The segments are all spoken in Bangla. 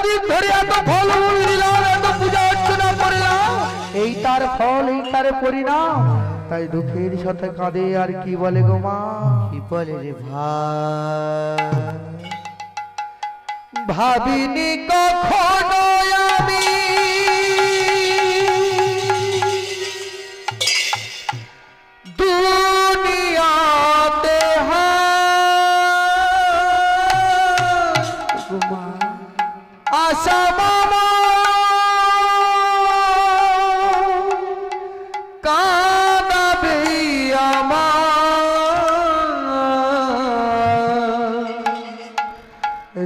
এতদিন ধরে এত ফল মূল দিলাম, এত পূজা অর্চনা করলাম, এই তার ফল, এই তার পরিণাম। তাই দুঃখের সাথে কাঁদে। আর কি বলে গো মা? কি বলে রে ভাই? ভাবিনি কখনো আমি দুনিয়াতে আশা মামা কাঁদাবে আমার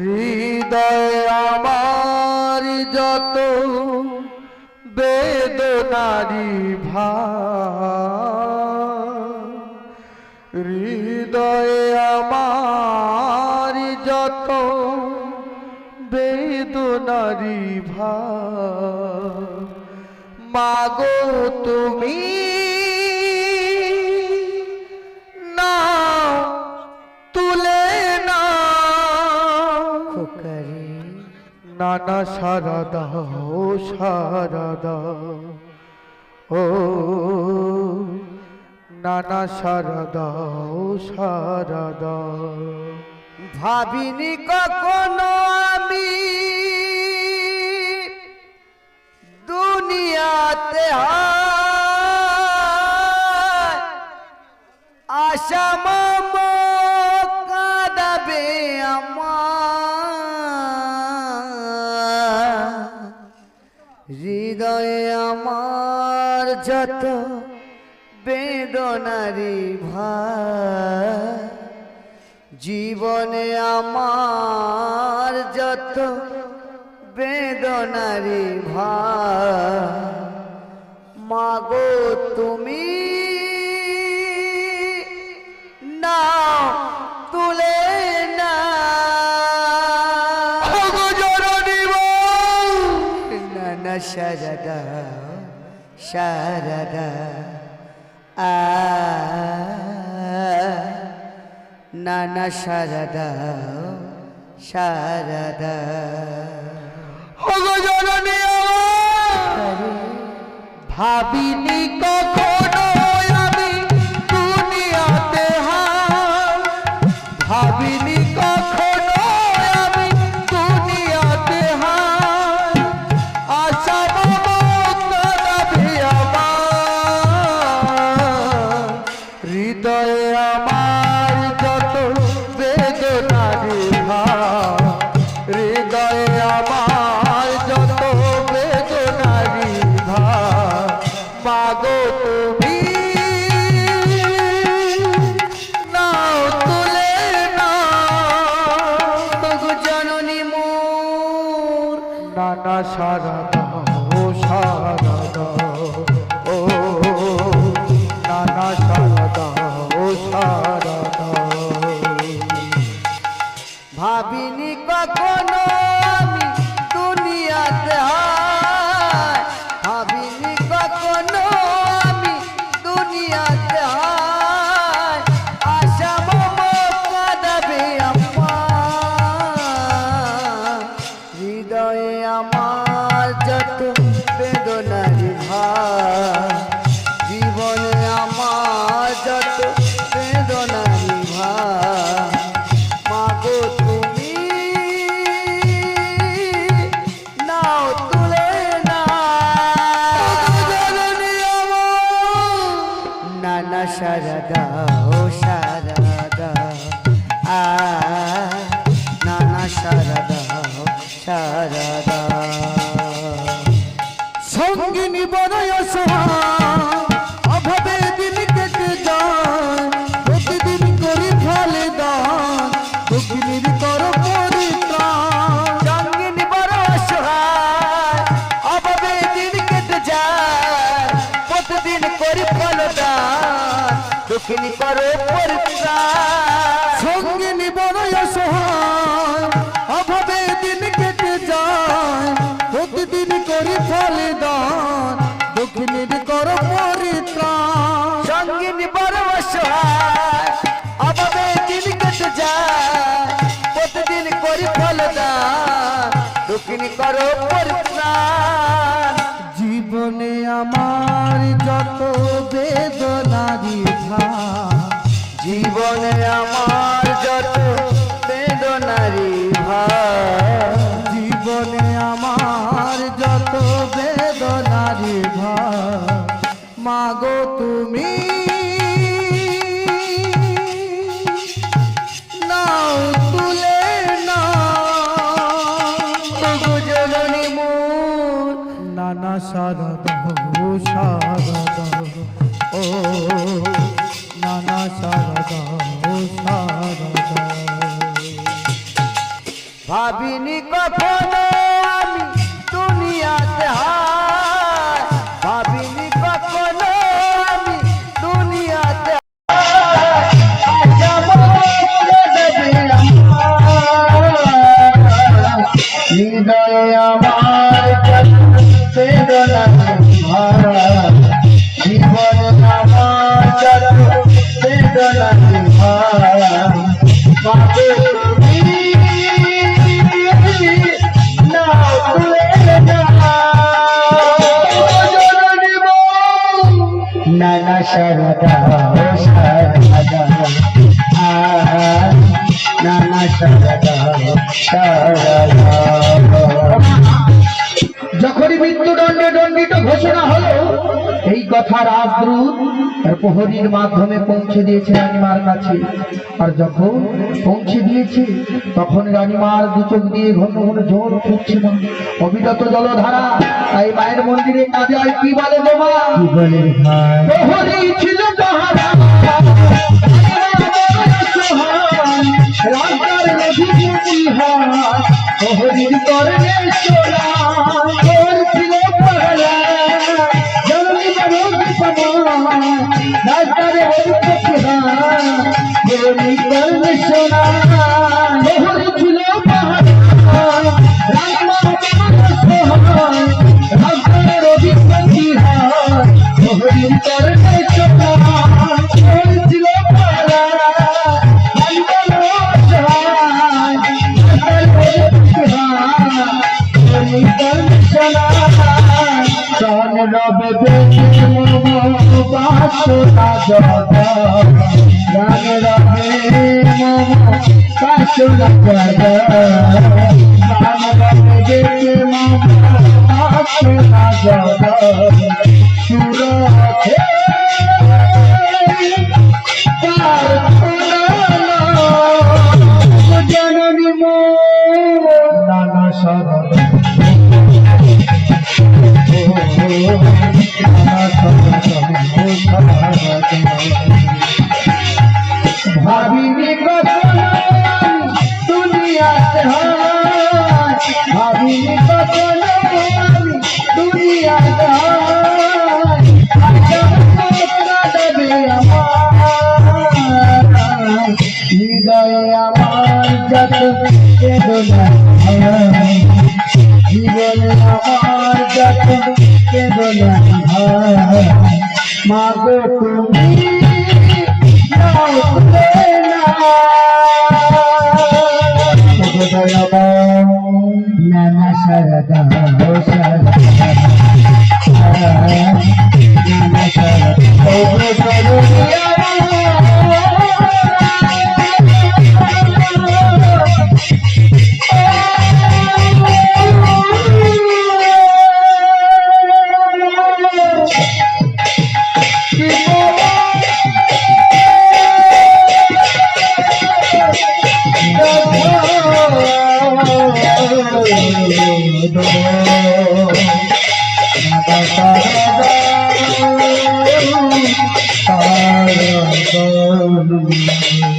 হৃদয়, আমার যত বেদনারি ভার, হৃদয়ে আমার যত বেদনারি ভার, মাগো তুমি না তুলে না খোকারে নানা সারদা, ও সারদা, ও নানা সারদা, ও সারদা। ভাবিনি কখনো আমি দুনিয়াতে আশা মাম কাঁদাবে আমার হৃদয়ে, আমার যত বেদনারি ভার, জীবনে আমার যত বেদনারি ভার, মাগো তুমি না তুলে না নানা সারদা, সারদা নানা সারদা, সারদা। ভাবিনি কখনো আমি দুনিয়াতে হার, ভাবিনি কখনো আমি দুনিয়াতে হার, আশা কাঁদাবে আমার হৃদয়ে, আমার যত বেদনারি ভার, হৃদয়ে আমার যত বেদনারি ভার, মাগো তুমি নাও তুলে না তবু জননী মোর নানা সারদা, ও সারদা, ও নানা সারদা, ও সারদা। ভাবিনি কখনো আমি দুনিয়াতে ভাবিনি কখনো আমি দুনিয়াতে আশা মাম কাঁদাবে আমার হৃদয়ে, আমার যত বেদনারি ভার, জীবনে আমার যত বেদনারি ভার, মাগো তুমি নাও তুলে না নানা সারদা, ও সারদা নানা সারদা, সারদা। সঙ্গিনী বড়ই অসহায়, অভাবে দিন কেটে যায়, প্রতিদিন করি ফলে দান, দুঃখিনীর কর পরিত্রাণ। সঙ্গিনী বড় অসহায়, অভাবে দিন কেটে যায়, প্রতিদিন করি ফলদান, দুঃখিনী করো পরিত্রাণ। সঙ্গিনী বড়ই অসহায়, অভাবে দিন কেটে যায়, প্রতিদিন করি ফলে দান, দুঃখিনীর কর পরিত্রাণ। সঙ্গিনী বড় অসহায়, অভাবে দিন কেটে যায়, প্রতিদিন করি ফলদান, দুঃখিনী কঠিন করো পরিত্রাণ। জীবনে আমার যত বেদনারি ভার, জীবনে আমার যত বেদনারি ভার, জীবনে আমার যত বেদনারি ভার, মাগো তুমি নাও তুলে নাও, তবু জননী মোর নানা সারদা সারদা ও নানা সারদা সারদা। ভাবিনি কখনো আমি দুনিয়াতে হার, ভাবিনি কখনো আমি দুনিয়াতে হৃদয় আমার বেদনা ভরা, জীবন আমার বেদনা ভরা, মাগো তুমি নাও তুলে নানা সারদা সারদা নানা সারদা সারদা। যখনই মৃত্যুদণ্ডে দণ্ডিত ঘোষণা হলো, এই কথা রাজদূত আর প্রহরীর মাধ্যমে পৌঁছে দিয়েছে রানীমার কাছে। আর যখন পৌঁছে দিয়েছে তখন রানীমার দু চোখ দিয়ে ঘন ঘন জল ফুটছে না, অবিরত জলধারা। তাই মায়ের মন্দিরে কাজে আর কি বলে বাবা, কি বলে প্রহরী ছিল তাহারা, রাজার নদী হার, প্রহরীর করলে সোনা ছিল পাহারা, জননী বরং সমান রাজারে প্রহরী করলে সোনা, প্রহরী ছিল পাহারা, রাজার অধিপতি হার, প্রহরীর করলে সোনা ছিল পাহারা, রবে বাসনা জগা, রবে বাসনা জগা, রবে বাসনা জগা, সুরথে জননী মো নানা সারদা ভাবিনি কখনো দুনিয়াতে হয়, ভাবিনি কখনো দুনিয়াতে হয়, দেবে আমার হৃদয়ে আমার যত বেদনা, জীবনে আমার যত বেদনা, মাগো তুমি নাও তুলে নাও, নানা সারদা সারদা, নানা সারদা Oh